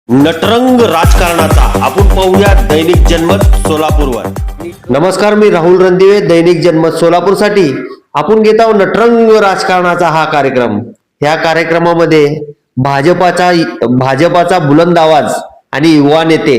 नटरंग राजकारणाचा आपण पाहूया दैनिक जनमत सोलापूरवर. नमस्कार, मी राहुल रणदिवे. दैनिक जनमत सोलापूरसाठी आपण घेत आहोत नटरंग राजकारणाचा हा कार्यक्रम. या कार्यक्रमामध्ये भाजपाचा बुलंद आवाज आणि युवा नेते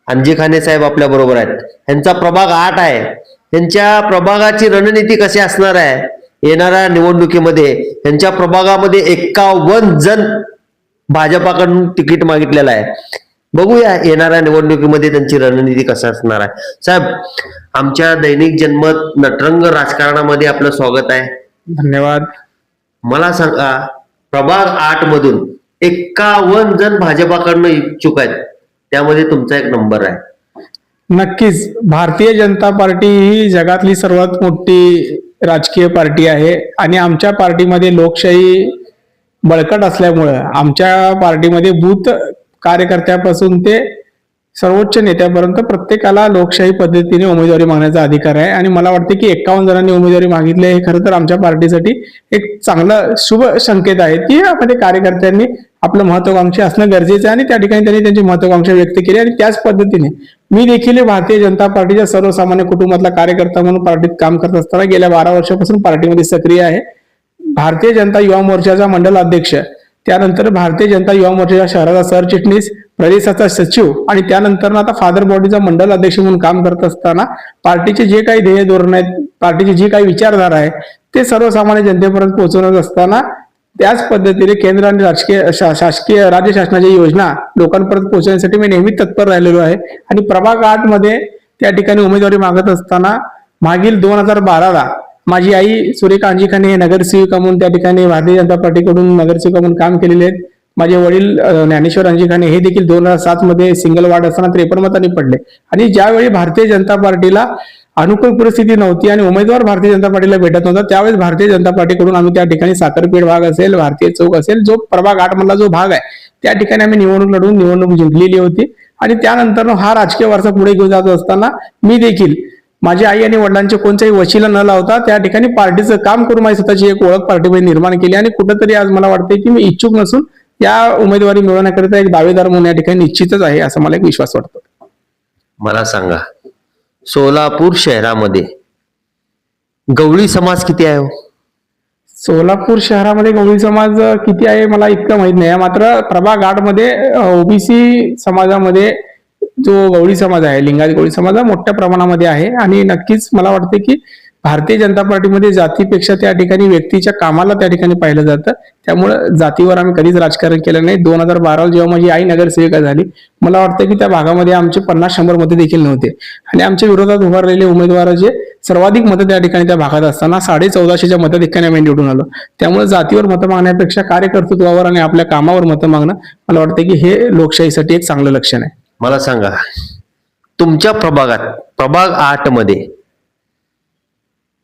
अंजी खाने साहेब आपल्या बरोबर आहेत. यांचा प्रभाग 8 आहे. त्यांच्या प्रभागाची रणनीती कशी असणार आहे, येणाऱ्या निवडणुकीमध्ये त्यांच्या प्रभागामध्ये 51 जण भाजपाकडून तिकीट मागितलेलं आहे. बघूया येणाऱ्या निवडणुकीमध्ये त्यांची रणनीती कशी असणार आहे. साहेब, आमच्या दैनिक जनमत नटरंग राजकारणामध्ये आपलं स्वागत आहे. धन्यवाद. मला सांगा, प्रभाग 8 मधून 51 जण भाजपाकडनं इच्छुक आहेत, त्यामध्ये तुमचा एक नंबर आहे. नक्कीच भारतीय जनता पार्टी ही जगातली सर्वात मोठी राजकीय पार्टी आहे आणि आमच्या पार्टीमध्ये लोकशाही बळकट असल्यामुळं आमच्या पार्टीमध्ये बूथ कार्यकर्त्यापासून ते सर्वोच्च नेत्यापर्यंत प्रत्येकाला लोकशाही पद्धतीने उमेदवारी मागण्याचा अधिकार आहे. आणि मला वाटतं की 51 जणांनी उमेदवारी मागितली हे खरं तर आमच्या पार्टीसाठी एक चांगला शुभ संकेत आहे की यामध्ये कार्यकर्त्यांनी आपलं महत्वाकांक्षी असणं गरजेचं आहे आणि त्या ठिकाणी त्यांनी त्यांची महत्वाकांक्षा व्यक्त केली. आणि त्याच पद्धतीने मी देखील भारतीय जनता पार्टीच्या सर्वसामान्य कुटुंबातला कार्यकर्ता म्हणून पार्टीत काम करत असताना गेल्या 12 वर्षापासून पार्टीमध्ये सक्रिय आहे. भारतीय जनता युवा मोर्चाचा मंडल अध्यक्ष, त्यानंतर भारतीय जनता युवा मोर्चाच्या शहराचा सरचिटणीस, प्रदेशाचा सचिव आणि त्यानंतर आता फादर बॉडीचा मंडल अध्यक्ष म्हणून काम करत असताना पार्टीचे जे काही ध्येय धोरण आहेत, पार्टीची जी काही विचारधारा आहे ते सर्वसामान्य जनतेपर्यंत पोहोचवत असताना त्याच पद्धतीने केंद्र आणि शासकीय राज्य शासनाच्या योजना लोकांपर्यंत पोहोचवण्यासाठी मी नेहमी तत्पर राहिलेलो आहे. आणि प्रभाग 8 मध्ये त्या ठिकाणी उमेदवारी मागत असताना मागील 2012ला माझी आई सुरेखा अंजी खाने हे नगरसेविका म्हणून त्या ठिकाणी भारतीय जनता पार्टीकडून नगरसेविका म्हणून काम केलेले आहेत. माझे वडील ज्ञानेश्वर अंजी खाने हे देखील 2007 मध्ये सिंगल वार्ड असताना 53 मतांनी पडले. आणि ज्यावेळी भारतीय जनता पार्टीला अनुकूल परिस्थिती नव्हती आणि उमेदवार भारतीय जनता पार्टीला भेटत नव्हता, त्यावेळेस भारतीय जनता पार्टीकडून आम्ही त्या ठिकाणी साखरपेठ भाग असेल, भारतीय चौक असेल, जो प्रभाग 8 मधला जो भाग आहे त्या ठिकाणी आम्ही निवडणूक लढवून निवडणूक जिंकलेली होती. आणि त्यानंतर हा राजकीय वारसा पुढे घेऊन जात असताना मी देखील माझी आई आणि वडिलांचे कोणत्याही वशिला न लावता त्या ठिकाणी पार्टीचं काम करून माझी स्वतःची एक ओळख पार्टीमध्ये निर्माण केली. आणि कुठंतरी आज मला वाटतंय की मी इच्छुक नसून या उमेदवारी मिळवण्याकरिता एक दावेदार म्हणून या ठिकाणी निश्चितच आहे, असा मला एक विश्वास वाटतो. मला सांगा, सोलापूर शहरामध्ये गवळी समाज किती आहे? सोलापूर शहरामध्ये गवळी समाज किती आहे मला इतकं माहित नाही. मात्र प्रभाग 8 मध्ये ओबीसी समाजामध्ये जो गवळी समाज आहे, लिंगायत गवळी समाज हा मोठ्या प्रमाणामध्ये आहे. आणि नक्कीच मला वाटतं की भारतीय जनता पार्टीमध्ये जातीपेक्षा त्या ठिकाणी व्यक्तीच्या कामाला त्या ठिकाणी पाहिलं जातं. त्यामुळे जातीवर आम्ही कधीच राजकारण केलं नाही. 2012 जेव्हा माझी आई नगरसेविका झाली, मला वाटतं की त्या भागामध्ये आमचे 50-100 मते देखील नव्हते. आणि आमच्या विरोधात उभारलेले उमेदवाराचे सर्वाधिक मतं त्या ठिकाणी त्या भागात असताना 1450च्या मताधिक्याने आम्ही निवडून आलो. त्यामुळे जातीवर मतं मागण्यापेक्षा कार्यकर्तृत्वावर आणि आपल्या कामावर मतं मागणं मला वाटतं की हे लोकशाहीसाठी एक चांगलं लक्षण आहे. मला सांगा, तुमच्या प्रभागात प्रभाग 8 मध्ये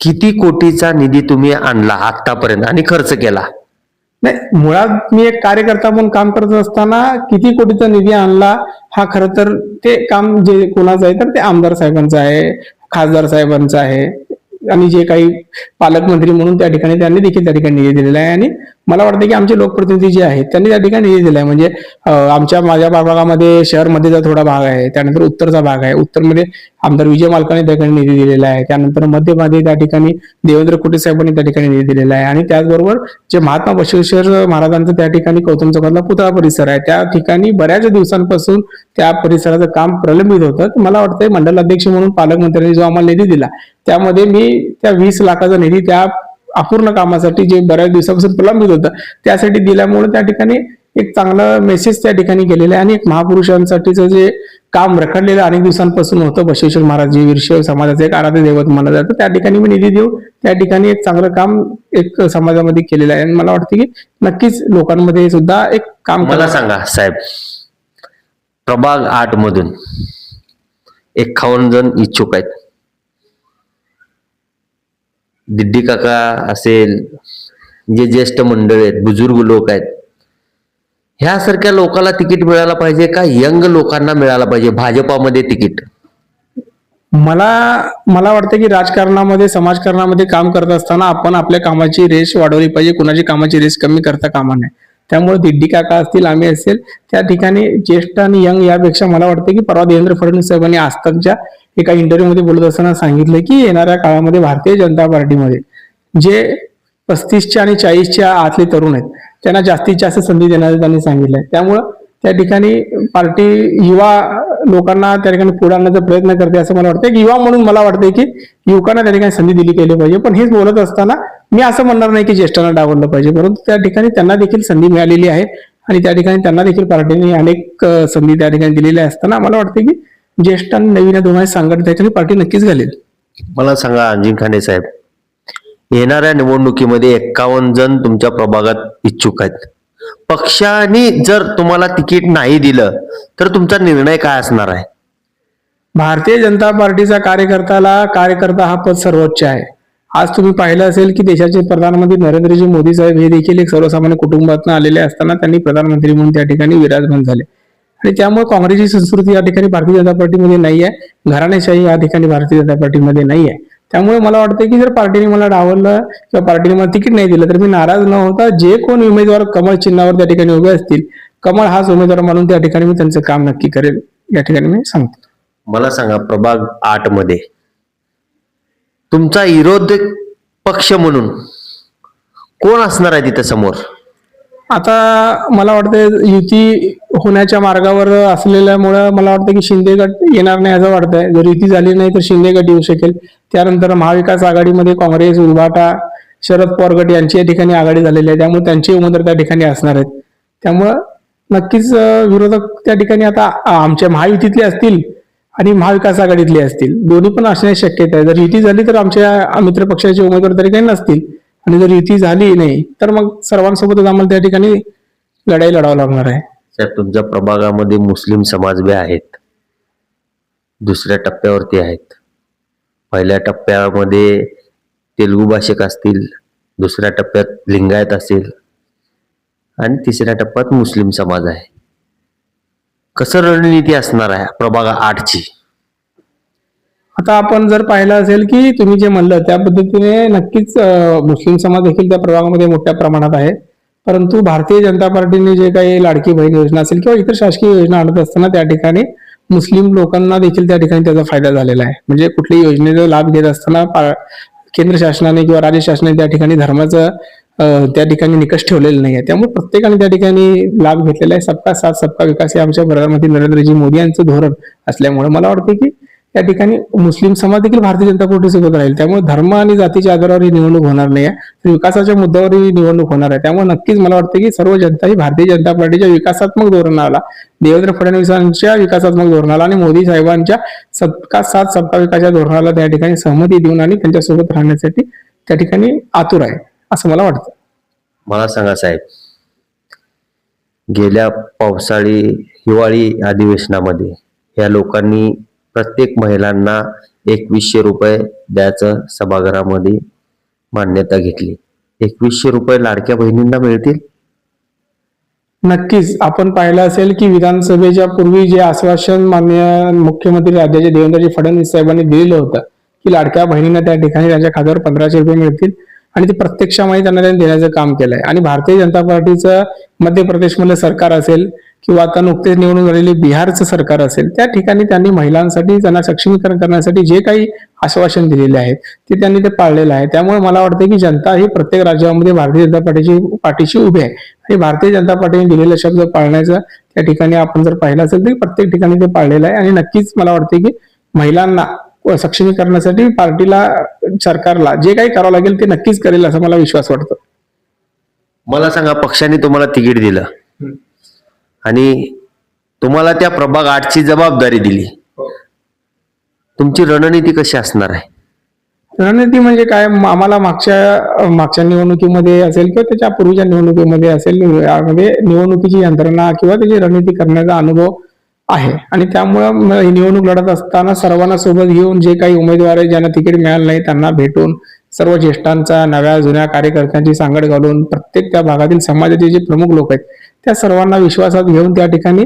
किती कोटीचा निधी तुम्ही आणला आतापर्यंत आणि खर्च केला? नाही, मुळात मी एक कार्यकर्ता म्हणून काम करत असताना किती कोटीचा निधी आणला हा खरं तर ते काम जे कोणाचं आहे तर ते आमदार साहेबांचं आहे, खासदार साहेबांचं आहे आणि जे काही पालकमंत्री म्हणून त्या ठिकाणी त्यांनी देखील त्या ठिकाणी निधी दिलेला आहे. आणि मला वाटतं की आमचे लोकप्रतिनिधी जे आहेत त्यांनी त्या ठिकाणी निधी दिला आहे. म्हणजे माझ्या भागामध्ये शहरमध्येचा थोडा भाग आहे, त्यानंतर उत्तरचा भाग आहे. उत्तरमध्ये आमदार विजय मालकाने त्या ठिकाणी निधी दिलेला आहे. त्यानंतर मध्यमध्ये त्या ठिकाणी देवेंद्र कुटे साहेबांनी त्या ठिकाणी निधी दिलेला आहे. आणि त्याचबरोबर जे महात्मा बसवेश्वर महाराजांचं त्या ठिकाणी गौतम चौकातला पुतळा परिसर आहे, त्या ठिकाणी बऱ्याच दिवसांपासून त्या परिसराचं काम प्रलंबित होतं. मला वाटतं मंडल अध्यक्ष म्हणून पालकमंत्र्यांनी जो आम्हाला निधी दिला त्यामध्ये मी त्या 20 लाखाचा निधी त्या अपूर्ण कामासाठी जे बऱ्याच दिवसापासून प्रलंबित होतं त्यासाठी दिल्यामुळे त्या ठिकाणी एक चांगला मेसेज त्या ठिकाणी गेलेला आहे. आणि एक महापुरुषांसाठीचं जे काम रखडलेलं अनेक दिवसांपासून होतं, बसवेश्वर महाराज जे वीरशैव समाजाचे एक आराध्य दैवत मानलं जातं, त्या ठिकाणी मी निधी देऊन त्या ठिकाणी एक चांगलं काम एक समाजामध्ये केलेलं आहे. आणि मला वाटतं की नक्कीच लोकांमध्ये सुद्धा एक काम. मला सांगा साहेब, प्रभाग 8 मधून 51 जण इच्छुक आहेत. दिड्डी काका असेल, जे ज्येष्ठ मंडळ आहेत, बुजुर्ग लोक आहेत, ह्यासारख्या लोकांना तिकीट मिळायला पाहिजे का यंग लोकांना मिळायला पाहिजे भाजपामध्ये तिकीट? मला वाटतं की राजकारणामध्ये समाजकारणामध्ये काम करत असताना आपण आपल्या कामाची रेष वाढवली पाहिजे, कुणाची कामाची रेष कमी करता कामा नये. त्यामुळे दिड्डी काका असतील, आम्ही असेल, त्या ठिकाणी ज्येष्ठ आणि यंग यापेक्षा मला वाटतं की परवा देवेंद्र फडणवीस साहेबांनी आजतकच्या एका इंटरव्ह्यूमध्ये बोलत असताना सांगितलं की येणाऱ्या काळामध्ये भारतीय जनता पार्टीमध्ये जे 35च्या आणि 40च्या आतले तरुण आहेत त्यांना जास्तीत जास्त संधी देण्याचं त्यांनी सांगितलंय. त्यामुळं त्या ठिकाणी पार्टी युवा लोकांना त्या ठिकाणी पुढे आणण्याचा प्रयत्न करते असं मला वाटतं. युवा म्हणून मला वाटतं की युवकांना त्या ठिकाणी संधी दिली गेली पाहिजे. पण हेच बोलत असताना मी असं म्हणणार नाही की ज्येष्ठांना डावललं पाहिजे, परंतु त्या ठिकाणी त्यांना देखील संधी मिळालेली आहे आणि त्या ठिकाणी त्यांना देखील पार्टीने अनेक संधी त्या ठिकाणी दिलेल्या असताना मला वाटतं की ज्येष्ठ आणि नवीन दोन्ही सांगत त्याच्याने पार्टी नक्कीच घालेल. मला सांगा अजिंखाने साहेब, येणाऱ्या निवडणुकीमध्ये 51 जण तुमच्या प्रभागात इच्छुक आहेत. पक्षाने जर तुम्हाला तिकीट नाही दिलं तर तुमचा निर्णय काय असणार आहे? भारतीय जनता पार्टीचा कार्यकर्ता हा पद सर्वोच्च आहे. आज तुम्ही पाहिलं असेल की देशाचे प्रधानमंत्री नरेंद्रजी मोदी साहेब हे देखील एक सर्वसामान्य कुटुंबातून आलेले असताना त्यांनी प्रधानमंत्री म्हणून त्या ठिकाणी विराजमान झाले आणि त्यामुळे काँग्रेसची संस्कृती या ठिकाणी भारतीय जनता पार्टीमध्ये नाही आहे, घराणेशाही या ठिकाणी भारतीय जनता पार्टीमध्ये नाही आहे. त्यामुळे मला वाटतं की जर पार्टीने मला डावललं किंवा पार्टीने मला तिकीट नाही दिलं तर मी नाराज न होता जे कोण उमेदवार कमळ चिन्हावर त्या ठिकाणी उभे असतील, कमळ हाच उमेदवार मानून त्या ठिकाणी मी त्यांचं काम नक्की करेल या ठिकाणी मी सांगतो. मला सांगा, प्रभाग 8 मध्ये तुमचा विरोध पक्ष म्हणून कोण असणार आहे तिथे समोर? आता मला वाटतं युती होण्याच्या मार्गावर असलेल्यामुळं मला वाटतं की शिंदे गट येणार नाही असं वाटतंय. जर युती झाली नाही तर शिंदे गट येऊ शकेल. त्यानंतर महाविकास आघाडीमध्ये काँग्रेस, उभाटा, शरद पवार गट यांची या ठिकाणी आघाडी झालेली आहे, त्यामुळे त्यांचे उमेदवार त्या ठिकाणी असणार आहेत. त्यामुळं नक्कीच विरोधक त्या ठिकाणी आता आमच्या महायुतीतले असतील आणि महाविकास आघाडीतले असतील, दोन्ही पण असण्याची शक्यता आहे. जर युती झाली तर आमच्या मित्र पक्षाचे उमेदवार तरी काही नसतील आणि जर युती झाली नाही तर मग सर्वांसोबतच आम्हाला त्या ठिकाणी लढाई लढावं लागणार आहे. साहेब, तुमच्या प्रभागामध्ये मुस्लिम समाज बी आहेत, दुसऱ्या टप्प्यावरती आहेत. पहिल्या टप्प्यामध्ये तेलुगू भाषिक असतील, दुसऱ्या टप्प्यात लिंगायत असतील आणि तिसऱ्या टप्प्यात मुस्लिम समाज आहे. कसं रणनीती असणार आहे प्रभाग 8ची? आता आपण जर पाहिलं असेल की तुम्ही जे म्हणलं त्या पद्धतीने नक्कीच मुस्लिम समाज देखील त्या प्रभागामध्ये मोठ्या प्रमाणात आहे. परंतु भारतीय जनता पार्टीने जे काही लाडकी बहीण योजना असेल किंवा इतर शासकीय योजना आणत असताना त्या ठिकाणी मुस्लिम लोकांना देखील त्या ठिकाणी त्याचा फायदा झालेला आहे. म्हणजे कुठल्याही योजनेचा लाभ घेत असताना केंद्र शासनाने किंवा राज्य शासनाने त्या ठिकाणी धर्माचं त्या ठिकाणी निकष ठेवलेले नाही आहे. त्यामुळे प्रत्येकाने त्या ठिकाणी लाभ घेतलेला आहे. सबका साथ सबका विकास हे आमच्या प्रधानमंत्री नरेंद्रजी मोदी यांचं धोरण असल्यामुळे मला वाटतं की त्या ठिकाणी मुस्लिम समाज देखील भारतीय जनता पार्टीसोबत राहील. त्यामुळे धर्म आणि जातीच्या आधारावर ही निवडणूक होणार नाही आहे, तर विकासाच्या मुद्द्यावर ही निवडणूक होणार आहे. त्यामुळे नक्कीच मला वाटतं की सर्व जनता ही भारतीय जनता पार्टीच्या विकासात्मक धोरणाला, देवेंद्र फडणवीसांच्या विकासात्मक धोरणाला आणि मोदी साहेबांच्या सबका साथ सबका विकासच्या धोरणाला त्या ठिकाणी सहमती देऊन आणि त्यांच्यासोबत राहण्यासाठी त्या ठिकाणी आतुर आहे असं मला वाटतं. मला सांगा साहेब, गेल्या पावसाळी हिवाळी अधिवेशनामध्ये या लोकांनी प्रत्येक महिलांना 2100 रुपये द्यायचं सभागृहामध्ये मान्यता घेतली. 2100 रुपये लाडक्या बहिणींना मिळतील? नक्कीच आपण पाहिलं असेल की विधानसभेच्या पूर्वी जे आश्वासन माननीय मुख्यमंत्री राज्याचे देवेंद्रजी फडणवीस साहेबांनी दिलेलं होतं की लाडक्या बहिणींना त्या ठिकाणी त्यांच्या खात्यावर 1500 रुपये मिळतील आणि ते प्रत्यक्षामध्ये त्यांना देण्याचं काम केलंय. आणि भारतीय जनता पार्टीचं मध्य प्रदेशमधलं सरकार असेल किंवा आता नुकतेच निवडून झालेले बिहारचं सरकार असेल, त्या ठिकाणी त्यांनी महिलांसाठी त्यांना सक्षमीकरण करण्यासाठी जे काही आश्वासन दिलेले आहेत ते त्यांनी ते पाळलेलं आहे. त्यामुळे मला वाटतं की जनता ही प्रत्येक राज्यामध्ये भारतीय जनता पार्टीची उभी आहे आणि भारतीय जनता पार्टीने दिलेले शब्द पाळण्याचं त्या ठिकाणी आपण जर पाहिलं असेल तर प्रत्येक ठिकाणी ते पाळलेलं आहे. आणि नक्कीच मला वाटतं की महिलांना सक्षमीकरणासाठी पार्टीला, सरकारला जे काही करावं लागेल ते नक्कीच करेल असा मला विश्वास वाटतो. मला सांगा, पक्षाने तुम्हाला तिकीट दिलं आणि तुम्हाला त्या प्रभाग 8ची जबाबदारी दिली, तुमची रणनीती कशी असणार आहे? रणनीती म्हणजे काय, आम्हाला मागच्या निवडणुकीमध्ये असेल किंवा त्याच्या पूर्वीच्या निवडणुकीमध्ये असेल, यामध्ये निवडणुकीची यंत्रणा किंवा त्याची रणनीती करण्याचा अनुभव आहे. आणि त्यामुळं ही निवडणूक लढत असताना सर्वांना सोबत घेऊन जे काही उमेदवार आहेत ज्यांना तिकीट मिळालं नाही त्यांना भेटून सर्व ज्येष्ठांचा, नव्या जुन्या कार्यकर्त्यांची सांगड घालून प्रत्येक त्या भागातील समाजाचे जे प्रमुख लोक आहेत त्या सर्वांना विश्वासात घेऊन त्या ठिकाणी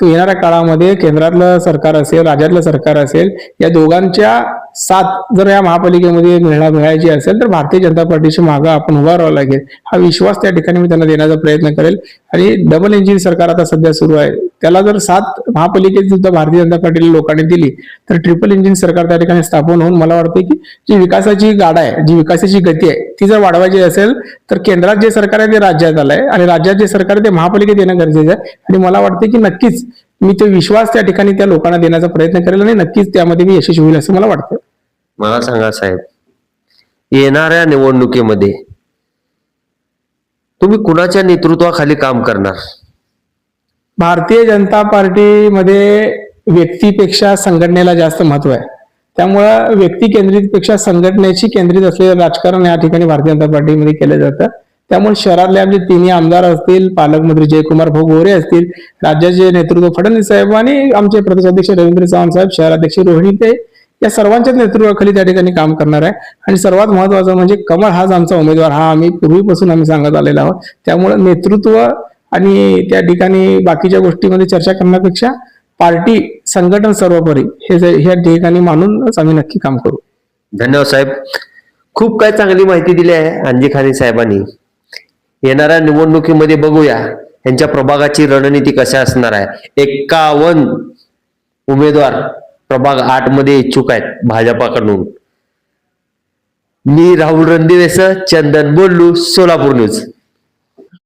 तो येणाऱ्या काळामध्ये केंद्रातलं सरकार असेल, राज्यातलं सरकार असेल, या दोघांच्या साथ जर या महापालिकेमध्ये मिळायची असेल तर भारतीय जनता पार्टीच्या मागे आपण उभा राहावं लागेल, हा विश्वास त्या ठिकाणी मी त्यांना देण्याचा प्रयत्न करेल. आणि डबल इंजिन सरकार आता सध्या सुरू आहे, त्याला जर साथ महापालिकेत सुद्धा भारतीय जनता पार्टीला लोकांनी दिली तर ट्रिपल इंजिन सरकार त्या ठिकाणी स्थापन होऊन मला वाटतं की जी विकासाची गाडा आहे, जी विकासाची गती आहे, ती जर वाढवायची असेल तर केंद्रात जे सरकार आहे ते राज्यात आलंय आणि राज्यात जे सरकार आहे ते महापालिकेत येणं गरजेचं आहे. आणि मला वाटतं की नक्कीच मी तो विश्वास त्या ठिकाणी त्या लोकांना देण्याचा प्रयत्न करेल आणि नक्कीच त्यामध्ये मी यशस्वी होईल असं मला वाटतं. मला सांगा साहेब, येणाऱ्या निवडणुकीमध्ये तुम्ही कुणाच्या नेतृत्वाखाली काम करणार? भारतीय जनता पार्टीमध्ये व्यक्तीपेक्षा संघटनेला जास्त महत्व आहे, त्यामुळं व्यक्ती केंद्रितपेक्षा संघटनेची केंद्रित असलेलं राजकारण या ठिकाणी भारतीय जनता पार्टीमध्ये केलं जातं. त्यामुळे शहरातले आमचे तिन्ही आमदार असतील, पालकमंत्री जयकुमार भाऊ गोरे असतील, राज्याचे नेतृत्व फडणवीस साहेब आणि आमचे प्रदेशाध्यक्ष रवींद्र चव्हाण साहेब, शहराध्यक्ष रोहिणी ते, या सर्वांच्याच नेतृत्वाखाली त्या ठिकाणी काम करणार आहे. आणि सर्वात महत्वाचं म्हणजे कमळ हाच आमचा उमेदवार, हा आम्ही पूर्वीपासून आम्ही सांगत आलेलो आहोत. त्यामुळे नेतृत्व आणि त्या ठिकाणी बाकीच्या गोष्टीमध्ये चर्चा करण्यापेक्षा पार्टी संघटन सर्वोपरी ह्या ठिकाणी मानूनच आम्ही नक्की काम करू. धन्यवाद साहेब, खूप काय चांगली माहिती दिली आहे अंजिखानी साहेबांनी. येणाऱ्या निवडणुकीमध्ये बघूया यांच्या प्रभागाची रणनीती कशी असणार आहे. 51 उमेदवार प्रभाग 8 मध्ये इच्छुक आहेत भाजपाकडून. मी राहुल रणदिवेसह चंदन बोल्लू, सोलापूर न्यूज.